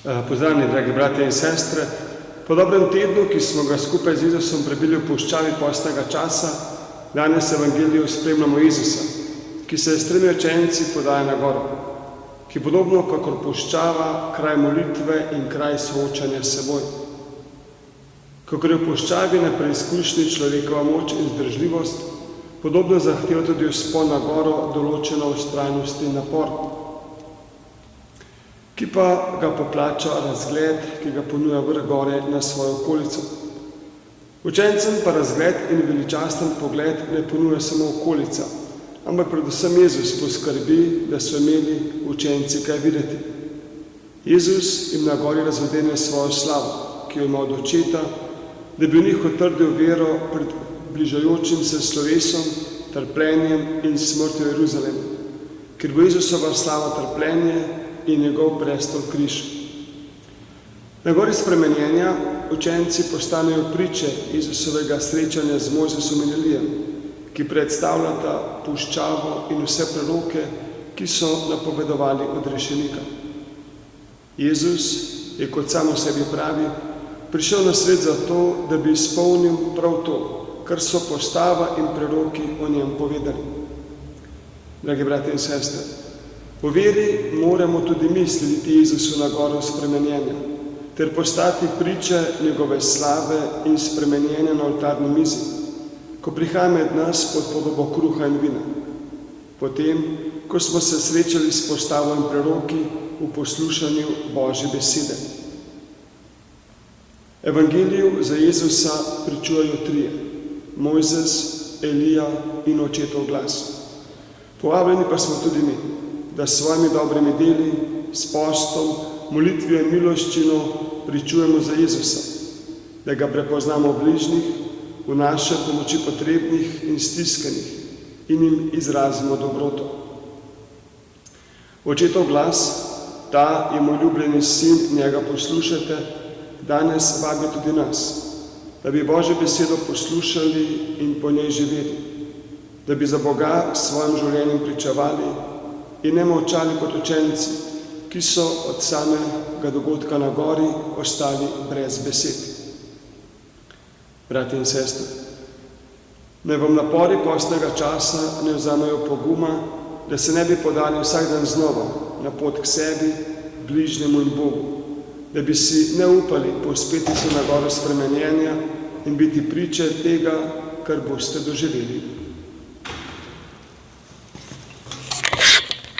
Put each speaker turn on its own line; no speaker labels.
Pozdravljeni, dragi bratje in sestre. Po dobrem tednu, ki smo ga skupaj z Jezusom prebili v puščavi postnega časa, danes v Evangeliju spremljamo Jezusa, ki se s 3 učenci podaja na goro, ki podobno kakor puščava kraj molitve in kraj soočanja s seboj. Kakor je v puščavi na preizkušnji človekova moč in zdržljivost, podobno zahteva tudi vzpon na goro določeno vztrajnost in napor, ki pa ga poplača razgled, ki ga ponuja vrh gore na svojo okolico. Učencem pa razgled in veličasten pogled ne ponuja samo okolica, ampak predvsem Jezus poskrbi, da so imeli učenci kaj videti. Jezus jim na gori razodene svojo slavo, ki jo ima od očeta, da bi v njih utrdil vero pred bližajočim se slovesom, trpljenjem in smrtjo Jeruzalema, ker bo Jezusova slava trpljenje in njegov prestol križ. Na gori spremenjenja učenci postanejo priče Jezusovega srečanja z Mojzesom in Elijem, ki predstavljata puščavo in vse preroke, ki so napovedovali odrešenika. Jezus je, kot sam o sebi pravi, prišel na svet zato, da bi izpolnil prav to, kar so postava in preroki o njem povedali. Dragi bratje in sestre, po veri moramo tudi mi slediti Jezusu na goro spremenjenja, ter postati priče njegove slave in spremenjenja na oltarni mizi, ko prihaja med nas pod podobo kruha in vina. Potem, ko smo se srečali s postavo in preroki v poslušanju Božje besede. Evangeliju za Jezusa pričujejo 3: Mojzes, Elija in očetov glas. Povabljeni pa smo tudi mi, da s svojimi dobrimi deli, s postom, molitvijo in miloščino pričujemo za Jezusa, da ga prepoznamo v bližnjih, v naše pomoči potrebnih in stiskanih in jim izrazimo dobroto. Očetov glas, ta je moj ljubljeni sin, njega poslušajte, danes vabi tudi nas, da bi Božjo besedo poslušali in po njej živeli, da bi za Boga s svojim življenjem pričevali in ne molčali kot učenci, ki so od samega dogodka na gori ostali brez besed. Bratje in sestre, naj vam napori postnega časa ne vzamejo poguma, da se ne bi podali vsak dan znova na pot k sebi, bližnjemu in Bogu, da bi si ne upali povzpeti se na goro spremenjenja in biti priče tega, kar boste doživeli.